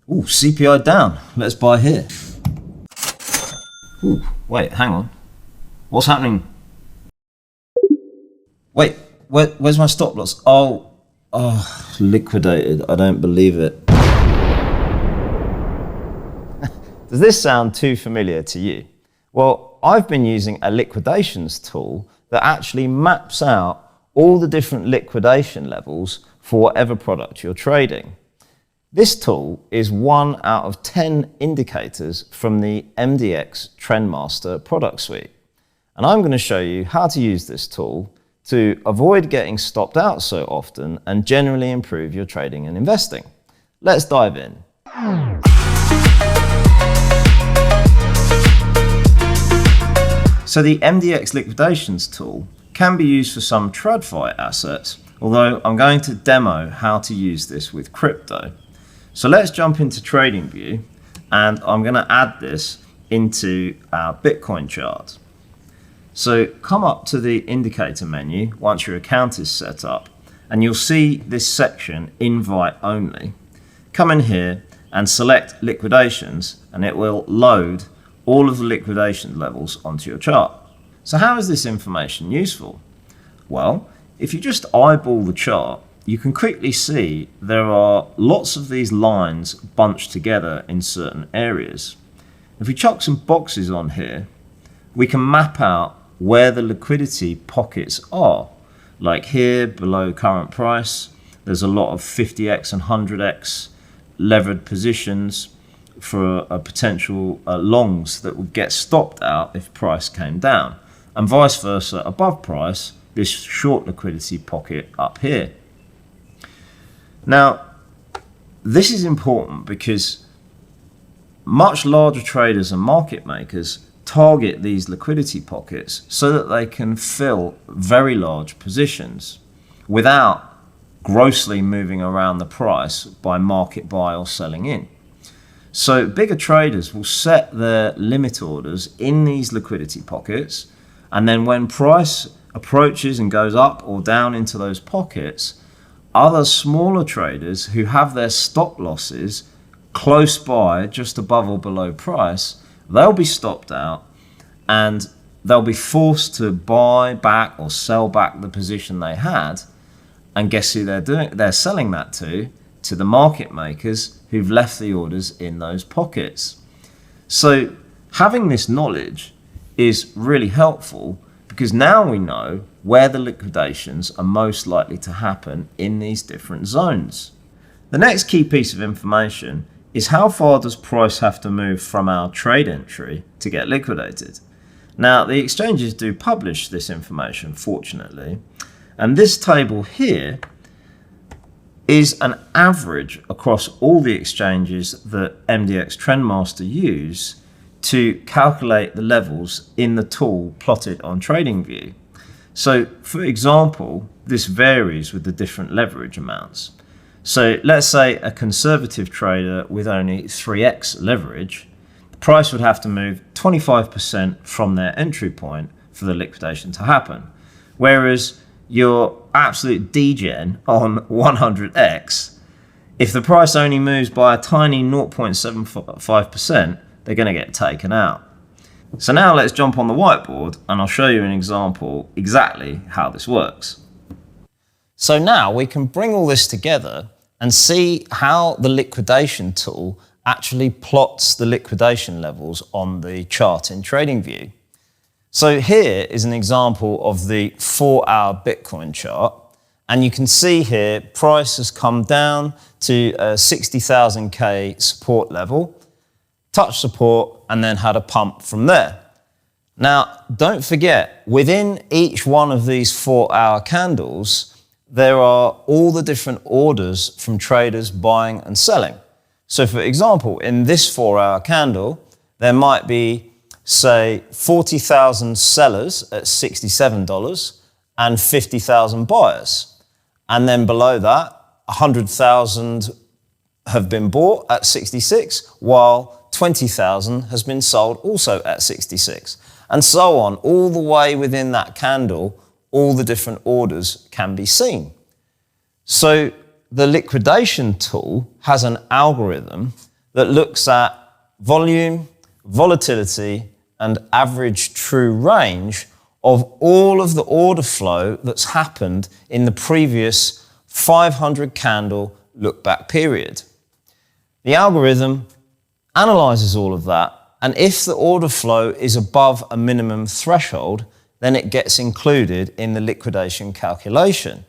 Ooh, CPI down. Let's buy here. Ooh, wait, hang on. What's happening? Wait, where's my stop loss? Oh, liquidated. I don't believe it. Does this sound too familiar to you? Well, I've been using a liquidations tool that actually maps out all the different liquidation levels for whatever product you're trading. This tool is 1 out of 10 indicators from the MDX Trendmaster product suite. And I'm going to show you how to use this tool to avoid getting stopped out so often and generally improve your trading and investing. Let's dive in. So the MDX Liquidations tool can be used for some TradFi assets, although I'm going to demo how to use this with crypto. So let's jump into TradingView, and I'm going to add this into our Bitcoin chart. So come up to the indicator menu once your account is set up, and you'll see this section, invite only. Come in here and select liquidations, and it will load all of the liquidation levels onto your chart. So how is this information useful? Well, if you just eyeball the chart, you can quickly see there are lots of these lines bunched together in certain areas. If we chuck some boxes on here, we can map out where the liquidity pockets are. Like here below current price, there's a lot of 50x and 100x levered positions for a potential longs that would get stopped out if price came down, and vice versa above price, this short liquidity pocket up here. Now, this is important because much larger traders and market makers target these liquidity pockets so that they can fill very large positions without grossly moving around the price by market buy or selling in. So bigger traders will set their limit orders in these liquidity pockets, and then when price approaches and goes up or down into those pockets, other smaller traders who have their stop losses close by, just above or below price, they'll be stopped out and they'll be forced to buy back or sell back the position they had. And guess who they're doing? They're selling that to the market makers who've left the orders in those pockets. So having this knowledge is really helpful because now we know where the liquidations are most likely to happen in these different zones. The next key piece of information is how far does price have to move from our trade entry to get liquidated? Now, the exchanges do publish this information, fortunately, and this table here is an average across all the exchanges that MDX Trendmaster use to calculate the levels in the tool plotted on TradingView. So, for example, this varies with the different leverage amounts. So let's say a conservative trader with only 3x leverage, the price would have to move 25% from their entry point for the liquidation to happen. Whereas your absolute degen on 100x, if the price only moves by a tiny 0.75%, they're going to get taken out. So now let's jump on the whiteboard and I'll show you an example exactly how this works. So now we can bring all this together and see how the liquidation tool actually plots the liquidation levels on the chart in TradingView. So here is an example of the 4-hour Bitcoin chart. And you can see here, price has come down to a 60,000K support level, touched support, and then had a pump from there. Now, don't forget, within each one of these 4-hour candles, there are all the different orders from traders buying and selling. So for example, in this 4-hour candle, there might be, say, 40,000 sellers at $67 and 50,000 buyers. And then below that, 100,000 have been bought at 66, while 20,000 has been sold also at 66. And so on, all the way within that candle, all the different orders can be seen. So the liquidation tool has an algorithm that looks at volume, volatility, and average true range of all of the order flow that's happened in the previous 500 candle look back period. The algorithm analyzes all of that, and if the order flow is above a minimum threshold, then it gets included in the liquidation calculation.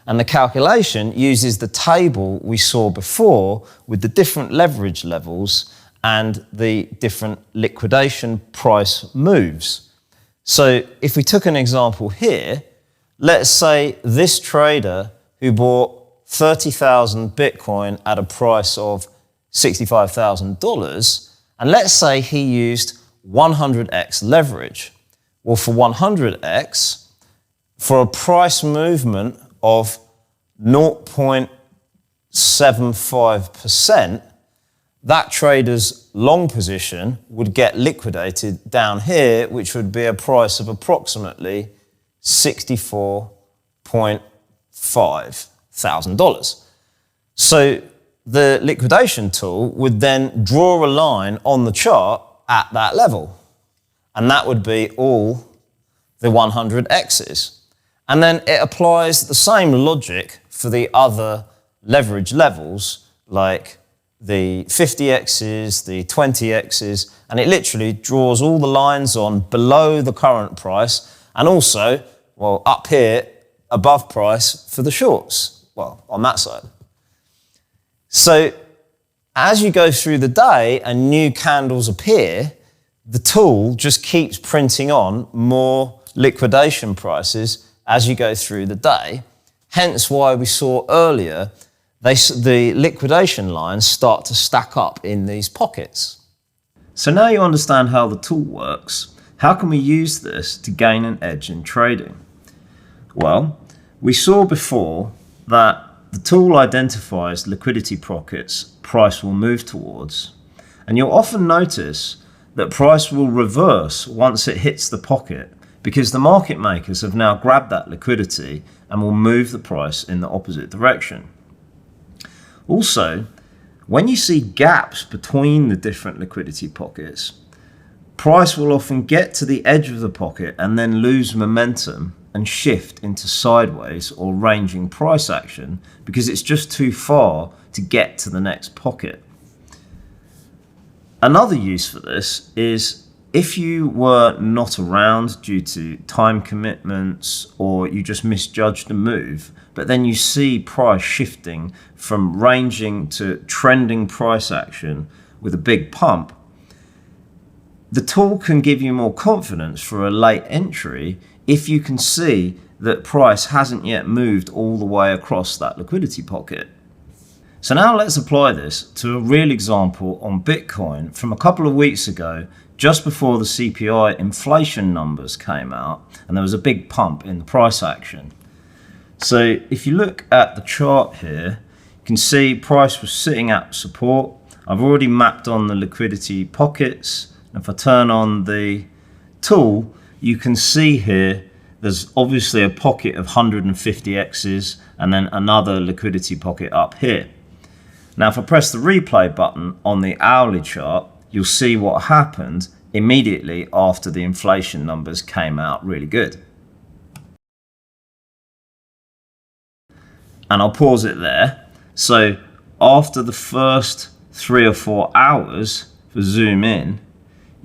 And the calculation uses the table we saw before with the different leverage levels and the different liquidation price moves. So if we took an example here, let's say this trader who bought 30,000 Bitcoin at a price of $65,000, and let's say he used 100x leverage. Well, for 100x, for a price movement of 0.75%, that trader's long position would get liquidated down here, which would be a price of approximately $64.5 thousand. So the liquidation tool would then draw a line on the chart at that level, and that would be all the 100x's. And then it applies the same logic for the other leverage levels, like the 50x's, the 20x's, and it literally draws all the lines on below the current price, and also, well, up here, above price for the shorts, well, on that side. So as you go through the day and new candles appear, the tool just keeps printing on more liquidation prices as you go through the day. Hence why we saw earlier the liquidation lines start to stack up in these pockets. So now you understand how the tool works. How can we use this to gain an edge in trading? Well, we saw before that the tool identifies liquidity pockets price will move towards, and you'll often notice that price will reverse once it hits the pocket because the market makers have now grabbed that liquidity and will move the price in the opposite direction. Also, when you see gaps between the different liquidity pockets, price will often get to the edge of the pocket and then lose momentum and shift into sideways or ranging price action because it's just too far to get to the next pocket. Another use for this is if you were not around due to time commitments or you just misjudged a move, but then you see price shifting from ranging to trending price action with a big pump, the tool can give you more confidence for a late entry if you can see that price hasn't yet moved all the way across that liquidity pocket. So now let's apply this to a real example on Bitcoin from a couple of weeks ago, just before the CPI inflation numbers came out and there was a big pump in the price action. So if you look at the chart here, you can see price was sitting at support. I've already mapped on the liquidity pockets. If I turn on the tool, you can see here there's obviously a pocket of 150x's and then another liquidity pocket up here. Now if I press the replay button on the hourly chart, you'll see what happened immediately after the inflation numbers came out really good. And I'll pause it there. So after the first 3 or 4 hours, for zoom in,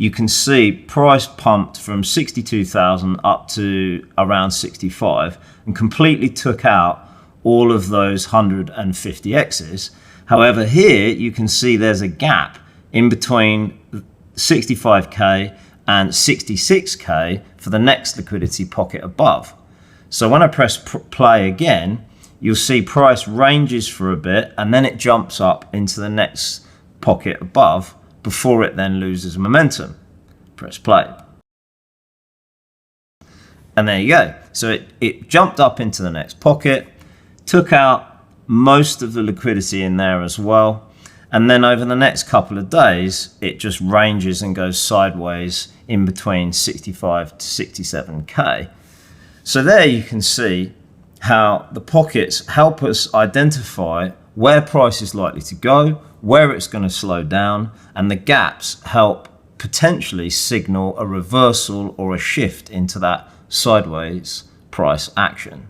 you can see price pumped from 62,000 up to around 65 and completely took out all of those 150x's. However, here you can see there's a gap in between 65k and 66k for the next liquidity pocket above. So when I press play again, you'll see price ranges for a bit and then it jumps up into the next pocket above before it then loses momentum. Press play. And there you go. So it jumped up into the next pocket, took out most of the liquidity in there as well. And then over the next couple of days, it just ranges and goes sideways in between 65 to 67k. So there you can see how the pockets help us identify where price is likely to go, where it's going to slow down, and the gaps help potentially signal a reversal or a shift into that sideways price action.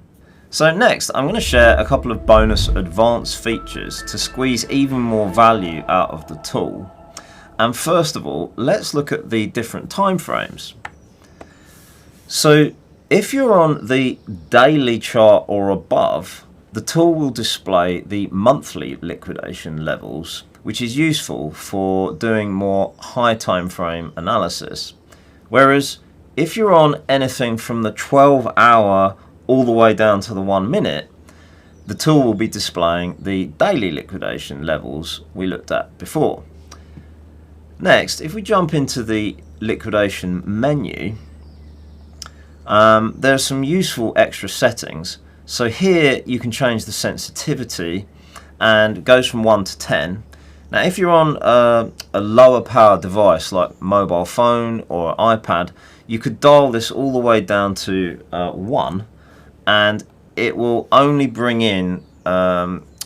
So next, I'm going to share a couple of bonus advanced features to squeeze even more value out of the tool. And first of all, let's look at the different time frames. So if you're on the daily chart or above, the tool will display the monthly liquidation levels, which is useful for doing more high time frame analysis. Whereas if you're on anything from the 12-hour all the way down to the 1 minute, the tool will be displaying the daily liquidation levels we looked at before. Next, if we jump into the liquidation menu, there are some useful extra settings. So here you can change the sensitivity, and it goes from 1 to 10. Now if you're on a lower power device like mobile phone or iPad, you could dial this all the way down to 1, and it will only bring in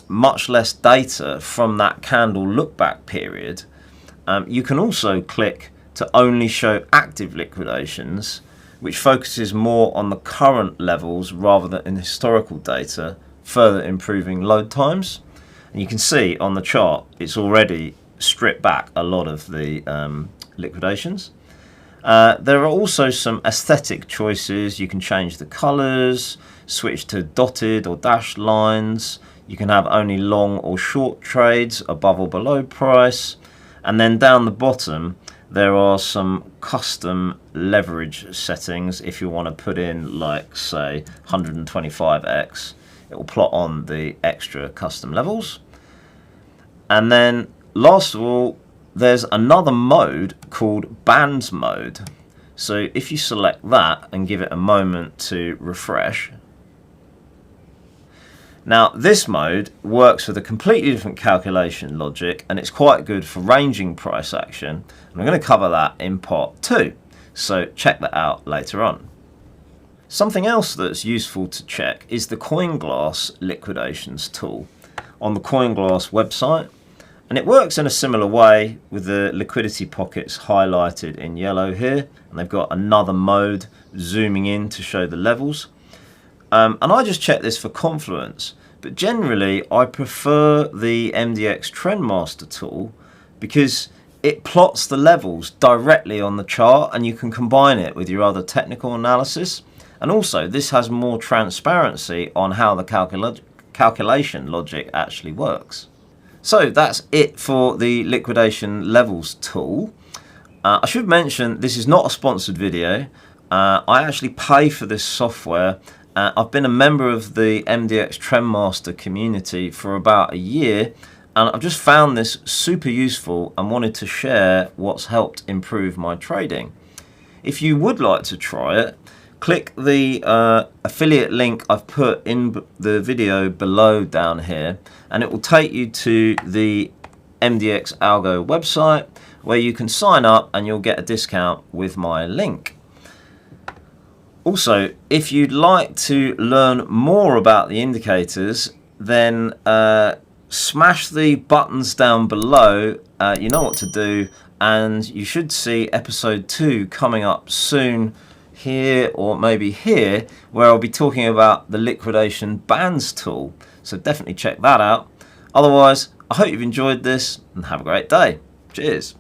much less data from that candle look back period. You can also click to only show active liquidations, which focuses more on the current levels rather than in historical data, further improving load times. And you can see on the chart it's already stripped back a lot of the liquidations. There are also some aesthetic choices. You can change the colors, switch to dotted or dashed lines. You can have only long or short trades, above or below price. And then down the bottom there are some custom leverage settings. If you want to put in, like, say 125x, it will plot on the extra custom levels. And then last of all, there's another mode called bands mode. So if you select that and give it a moment to refresh, now this mode works with a completely different calculation logic, and it's quite good for ranging price action, and I'm going to cover that in part 2, so check that out later on. Something else that's useful to check is the Coinglass Liquidations tool on the Coinglass website, and it works in a similar way with the liquidity pockets highlighted in yellow here, and they've got another mode zooming in to show the levels. And I just check this for confluence, but generally I prefer the MDX Trendmaster tool because it plots the levels directly on the chart, and you can combine it with your other technical analysis. And also this has more transparency on how the calculation logic actually works. So that's it for the liquidation levels tool. I should mention this is not a sponsored video. I actually pay for this software. I've been a member of the MDX Trendmaster community for about a year, and I've just found this super useful and wanted to share what's helped improve my trading. If you would like to try it, click the affiliate link I've put in the video below down here, and it will take you to the MDX Algo website where you can sign up and you'll get a discount with my link. Also, if you'd like to learn more about the indicators, then smash the buttons down below. You know what to do, and you should see episode 2 coming up soon here, or maybe here, where I'll be talking about the liquidation bands tool. So definitely check that out. Otherwise, I hope you've enjoyed this and have a great day. Cheers.